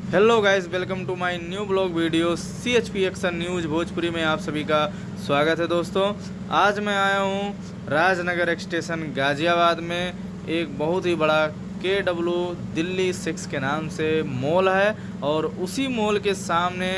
Hello guys, welcome to my new blog video CHP action news Bhojpuri में आप सभी का स्वागत है। दोस्तों, आज मैं आया हूँ राजनगर स्टेशन गाज़ियाबाद में। एक बहुत ही बड़ा KW दिल्ली 6 के नाम से मॉल है और उसी मॉल के सामने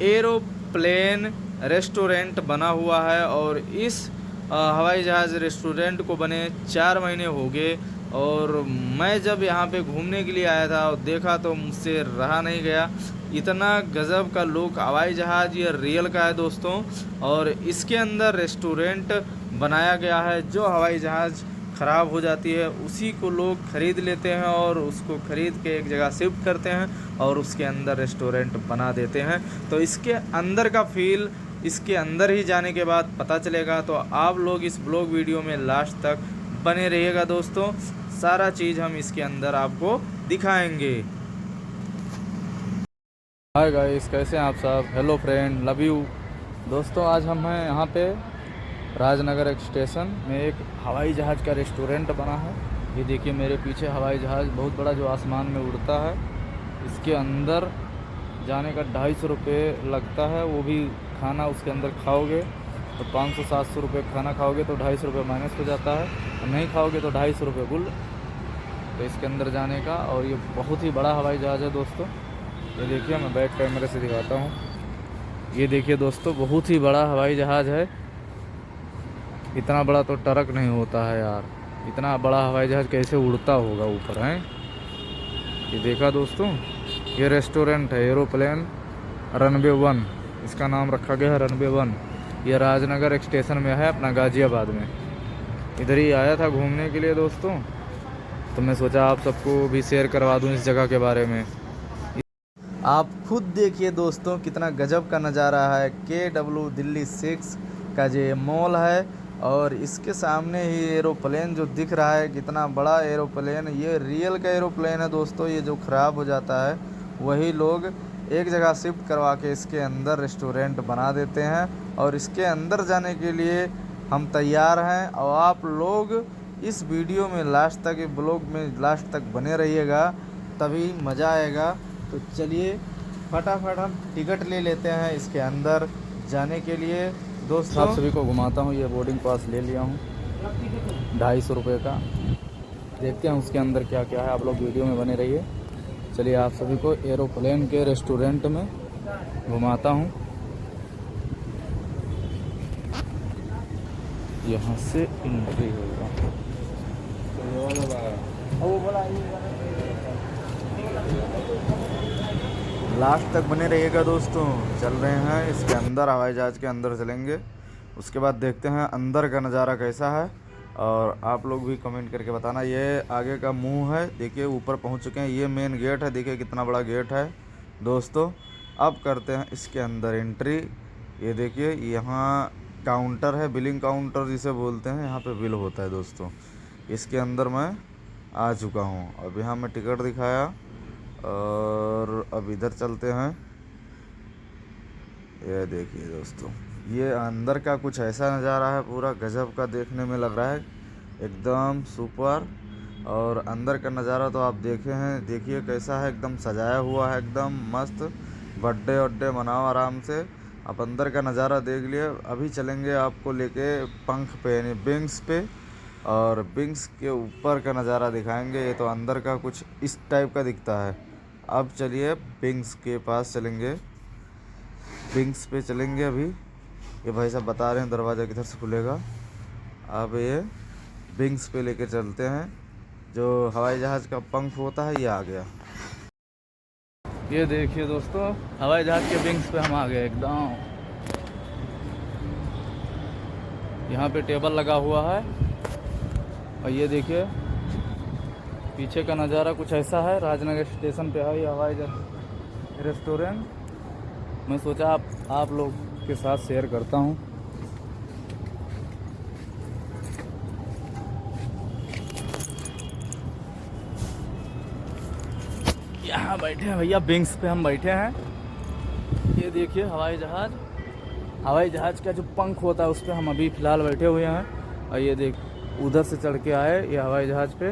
एरोप्लेन रेस्टोरेंट बना हुआ है। और इस हवाई जहाज़ रेस्टोरेंट को बने 4 महीने हो गए। और मैं जब यहाँ पे घूमने के लिए आया था और देखा तो मुझसे रहा नहीं गया। इतना गज़ब का लुक, हवाई जहाज़ ये रियल का है दोस्तों। और इसके अंदर रेस्टोरेंट बनाया गया है। जो हवाई जहाज़ ख़राब हो जाती है उसी को लोग ख़रीद लेते हैं और उसको ख़रीद के एक जगह शिफ्ट करते हैं और उसके अंदर रेस्टोरेंट बना देते हैं। तो इसके अंदर का फील इसके अंदर ही जाने के बाद पता चलेगा। तो आप लोग इस ब्लॉग वीडियो में लास्ट तक बने रहिएगा दोस्तों। सारा चीज़ हम इसके अंदर आपको दिखाएंगे। हाय गाइस, कैसे हैं आप सब? Hello friend, love you. दोस्तों, आज हम हैं यहाँ पे राजनगर स्टेशन में। एक हवाई जहाज़ का रेस्टोरेंट बना है। ये देखिए मेरे पीछे हवाई जहाज़ बहुत बड़ा जो आसमान में उड़ता है। इसके अंदर जाने का 250 रुपये लगता है। वो भी खाना उसके अंदर खाओगे तो 500-700 रुपये खाना खाओगे तो 250 रुपये माइनस हो जाता है। और नहीं खाओगे तो 250 रुपये कुल तो इसके अंदर जाने का। और ये बहुत ही बड़ा हवाई जहाज़ है दोस्तों। ये देखिए, मैं बैक कैमरे से दिखाता हूँ। ये देखिए दोस्तों, बहुत ही बड़ा हवाई जहाज़ है। इतना बड़ा तो ट्रक नहीं होता है यार। इतना बड़ा हवाई जहाज़ कैसे उड़ता होगा ऊपर, हैं? ये देखा दोस्तों, ये रेस्टोरेंट है एरोप्लेन रनवे 1। इसका नाम रखा गया है रनवे 1। ये राजनगर स्टेशन में है अपना गाज़ियाबाद में। इधर ही आया था घूमने के लिए दोस्तों, तो मैं सोचा आप सबको भी शेयर करवा दूं इस जगह के बारे में। आप खुद देखिए दोस्तों, कितना गजब का नज़ारा है। KW दिल्ली 6 का जो मॉल है और इसके सामने ही एरोप्लेन जो दिख रहा है, कितना बड़ा एरोप्लेन। ये रियल का एरोप्लेन है दोस्तों। ये जो ख़राब हो जाता है वही लोग एक जगह शिफ्ट करवा के इसके अंदर रेस्टोरेंट बना देते हैं। और इसके अंदर जाने के लिए हम तैयार हैं। और आप लोग इस वीडियो में लास्ट तक, ब्लॉग में लास्ट तक बने रहिएगा, तभी मज़ा आएगा। तो चलिए फटाफट हम टिकट ले लेते हैं इसके अंदर जाने के लिए दोस्तों। आप सभी को घुमाता हूँ। ये बोर्डिंग पास ले लिया हूँ 250 रुपये का। देखते हैं उसके अंदर क्या क्या है। आप लोग वीडियो में बने रहिए। चलिए आप सभी को एरोप्लेन के रेस्टोरेंट में घुमाता हूँ। यहाँ से एंट्री होगा। लास्ट तक बने रहिएगा दोस्तों। चल रहे हैं इसके अंदर, हवाई जहाज़ के अंदर चलेंगे। उसके बाद देखते हैं अंदर का नज़ारा कैसा है। और आप लोग भी कमेंट करके बताना। ये आगे का मुंह है, देखिए ऊपर पहुंच चुके हैं। ये मेन गेट है, देखिए कितना बड़ा गेट है दोस्तों। अब करते हैं इसके अंदर एंट्री। ये देखिए यहाँ काउंटर है, बिलिंग काउंटर जिसे बोलते हैं। यहाँ पे बिल होता है दोस्तों। इसके अंदर मैं आ चुका हूँ। अब यहाँ मैं टिकट दिखाया और अब इधर चलते हैं। ये देखिए दोस्तों, ये अंदर का कुछ ऐसा नज़ारा है, पूरा गजब का देखने में लग रहा है, एकदम सुपर। और अंदर का नज़ारा तो आप देखे हैं, देखिए कैसा है, एकदम सजाया हुआ है, एकदम मस्त। बर्थडे वड्डे मनाओ आराम से। आप अंदर का नज़ारा देख लिए। अभी चलेंगे आपको लेके पंख पे यानी विंग्स पे, और विंग्स के ऊपर का नज़ारा दिखाएंगे। ये तो अंदर का कुछ इस टाइप का दिखता है। अब चलिए विंग्स के पास चलेंगे, विंग्स पे चलेंगे अभी। ये भाई साहब बता रहे हैं दरवाज़ा किधर से खुलेगा। अब ये विंग्स पे लेके चलते हैं। जो हवाई जहाज़ का पंख होता है ये आ गया। ये देखिए दोस्तों, हवाई जहाज़ के विंग्स पे हम आ गए एकदम। यहाँ पे टेबल लगा हुआ है और ये देखिए पीछे का नज़ारा कुछ ऐसा है। राजनगर स्टेशन पे है ये हवाई जहाज़ रेस्टोरेंट। मैं सोचा आप लोग के साथ शेयर करता हूँ। यहाँ बैठे हैं भैया, विंग्स पे हम बैठे हैं। ये देखिए हवाई जहाज़ का जो पंख होता है उस पर हम अभी फ़िलहाल बैठे हुए हैं। और ये देख उधर से चढ़ के आए ये हवाई जहाज़ पे,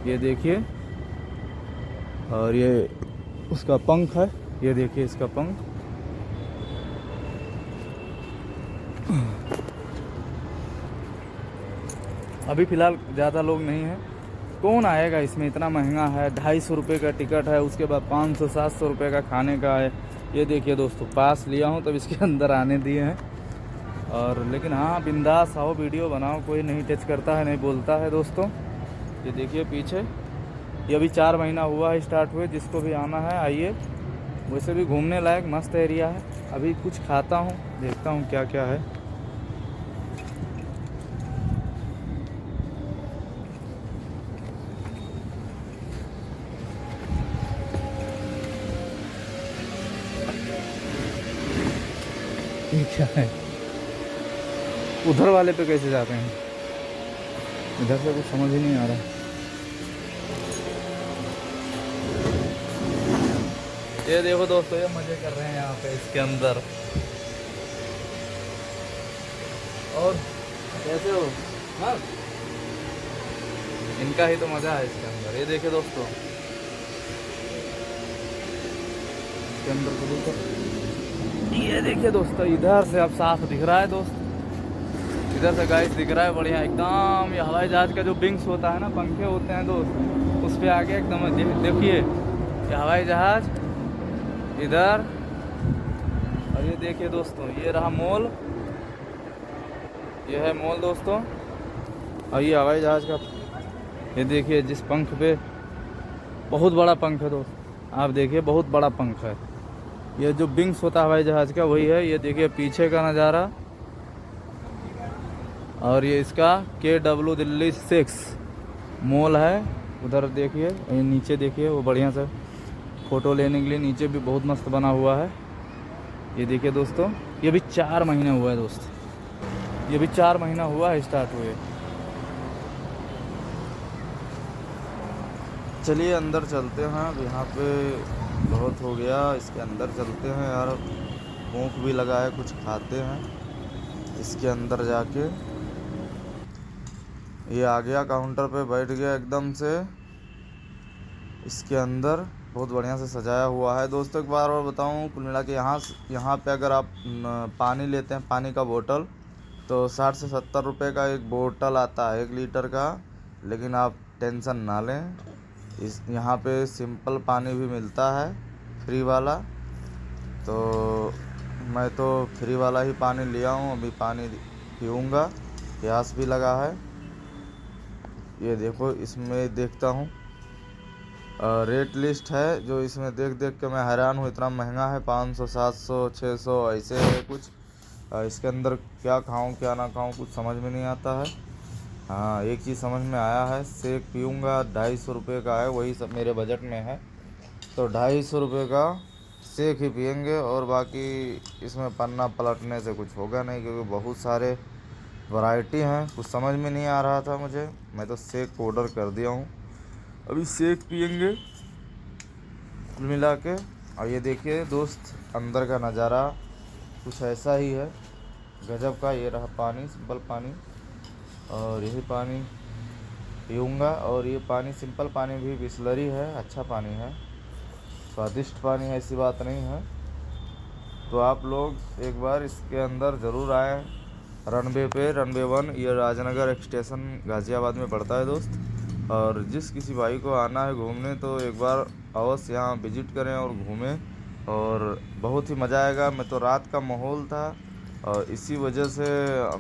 ये देखिए। और ये उसका पंख है, ये देखिए इसका पंख। अभी फ़िलहाल ज़्यादा लोग नहीं हैं, कौन आएगा इसमें, इतना महंगा है। 250 रुपये का टिकट है, उसके बाद 500-700 रुपये का खाने का है। ये देखिए दोस्तों, पास लिया हूँ तब इसके अंदर आने दिए हैं। और लेकिन हाँ, बिंदास आओ, वीडियो बनाओ, कोई नहीं टच करता है, नहीं बोलता है दोस्तों। ये देखिए पीछे, ये अभी 4 महीना हुआ है स्टार्ट हुए। जिसको भी आना है आइए, वैसे भी घूमने लायक मस्त एरिया है। अभी कुछ खाता हूँ, देखता हूँ क्या क्या है। ये क्या है, उधर वाले पे कैसे जाते हैं, इधर से कुछ समझ ही नहीं आ रहा। ये देखो दोस्तों, ये मजे कर रहे हैं यहाँ पे इसके अंदर। और कैसे हो? हाँ, इनका ही तो मजा है इसके अंदर। ये देखिए दोस्तों, इसके अंदर तो देखो, ये देखिए दोस्तों, इधर से अब साफ दिख रहा है दोस्त, इधर से गाइस दिख रहा है बढ़िया एकदम। ये हवाई जहाज का जो विंग्स होता है ना, पंखे होते हैं दोस्त, उस पे आके एकदम देखिए ये हवाई जहाज इधर। और ये देखिए दोस्तों, ये रहा मॉल, ये है मॉल दोस्तों। और ये हवाई जहाज का, ये देखिए जिस पंख पे, बहुत बड़ा पंख है दोस्त, आप देखिए बहुत बड़ा पंख है। ये जो विंग्स होता है हवाई जहाज का, वही है। ये देखिए पीछे का नज़ारा। और ये इसका KW दिल्ली 6 मॉल है। उधर देखिए, ये नीचे देखिए, वो बढ़िया से फ़ोटो लेने के लिए नीचे भी बहुत मस्त बना हुआ है। ये देखिए दोस्तों, ये भी 4 महीने हुआ है दोस्त, ये भी 4 महीना हुआ है स्टार्ट हुए। चलिए अंदर चलते हैं। अब यहाँ पे बहुत हो गया, इसके अंदर चलते हैं यार। भूख भी लगा है, कुछ खाते हैं इसके अंदर जाके। ये आ गया काउंटर पे, बैठ गया एकदम से। इसके अंदर बहुत बढ़िया से सजाया हुआ है दोस्तों। एक बार और बताऊं, कुल मिला के यहाँ पे अगर आप पानी लेते हैं, पानी का बोतल, तो 60 से 70 रुपये का एक बोतल आता है 1 लीटर का। लेकिन आप टेंशन ना लें, इस यहाँ पे सिंपल पानी भी मिलता है, फ्री वाला। तो मैं तो फ्री वाला ही पानी लिया हूँ, अभी पानी पीऊँगा, प्यास भी लगा है। ये देखो, इसमें देखता हूँ रेट लिस्ट है, जो इसमें देख देख के मैं हैरान हूँ, इतना महंगा है। 500, 700, 600 ऐसे है कुछ। इसके अंदर क्या खाऊं क्या ना खाऊं कुछ समझ में नहीं आता है। हाँ, एक चीज़ समझ में आया है, शेक पीऊँगा, 250 रुपये का है, वही सब मेरे बजट में है। तो 250 रुपये का शेक ही पियेंगे, और बाकी इसमें पन्ना पलटने से कुछ होगा नहीं, क्योंकि बहुत सारे वैरायटी हैं। कुछ समझ में नहीं आ रहा था मुझे, मैं तो शेक को ऑर्डर कर दिया हूँ। अभी शेक पियेंगे कुल मिला के। और ये देखिए दोस्त, अंदर का नज़ारा कुछ ऐसा ही है, गजब का। ये रहा पानी, सिंपल पानी, और यही पानी पीऊँगा। और ये पानी सिंपल पानी भी बिसलरी है, अच्छा पानी है, स्वादिष्ट पानी है, ऐसी बात नहीं है। तो आप लोग एक बार इसके अंदर ज़रूर आएँ। रनवे पे, रनवे 1, ये राजनगर स्टेशन गाज़ियाबाद में पड़ता है दोस्त। और जिस किसी भाई को आना है घूमने, तो एक बार अवश्य यहाँ विज़िट करें और घूमें, और बहुत ही मज़ा आएगा। मैं तो रात का माहौल था, और इसी वजह से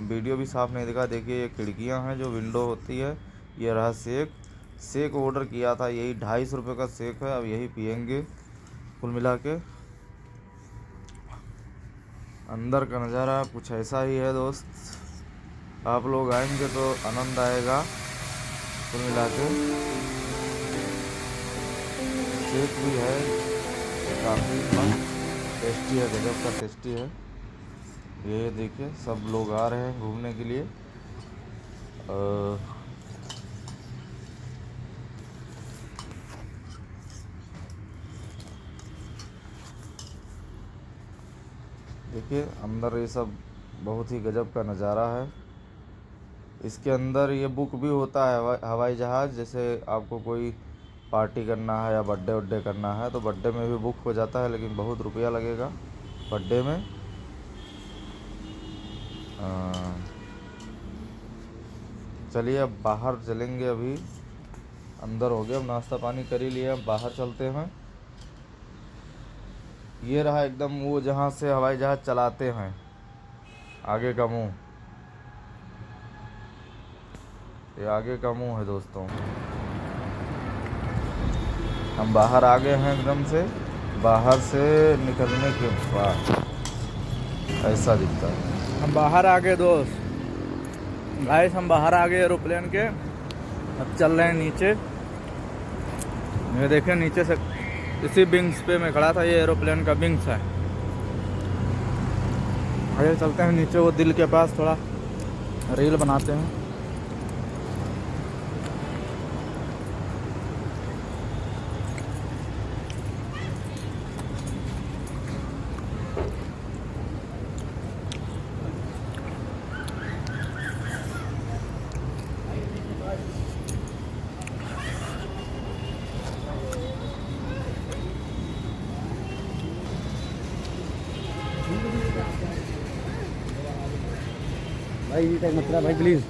वीडियो भी साफ़ नहीं दिखा। देखिए ये खिड़कियाँ हैं जो विंडो होती है। ये रहा शेक ऑर्डर किया था, यही 250 रुपये का शेक है। अब यही पियेंगे कुल मिला के। अंदर का नज़ारा कुछ ऐसा ही है दोस्त, आप लोग आएंगे तो आनंद आएगा कुल मिला के। शेक भी है, काफ़ी टेस्टी है, गजब का टेस्टी है। ये देखिए सब लोग आ रहे हैं घूमने के लिए। देखिए अंदर ये सब बहुत ही गजब का नज़ारा है। इसके अंदर ये बुक भी होता है हवाई जहाज़, जैसे आपको कोई पार्टी करना है या बर्थडे वड्डे करना है तो बर्थडे में भी बुक हो जाता है, लेकिन बहुत रुपया लगेगा बर्थडे में। चलिए अब बाहर चलेंगे, अभी अंदर हो गया, अब नाश्ता पानी कर ही लिया, अब बाहर चलते हैं। ये रहा एकदम वो जहाँ से हवाई जहाज़ चलाते हैं, आगे का मुंह, ये आगे का मुंह है दोस्तों। हम बाहर आ गए हैं एकदम से, बाहर से निकलने के बाद ऐसा दिखता है। हम बाहर आ गए दोस्त, गाइस हम बाहर आ गए एरोप्लेन के। अब चल रहे हैं नीचे। ये देखें नीचे से, इसी विंग्स पे मैं खड़ा था, ये एरोप्लेन का विंग्स है। आगे चलते हैं नीचे, वो दिल के पास थोड़ा रील बनाते हैं। भाई ये टाइम मत करा भाई प्लीज।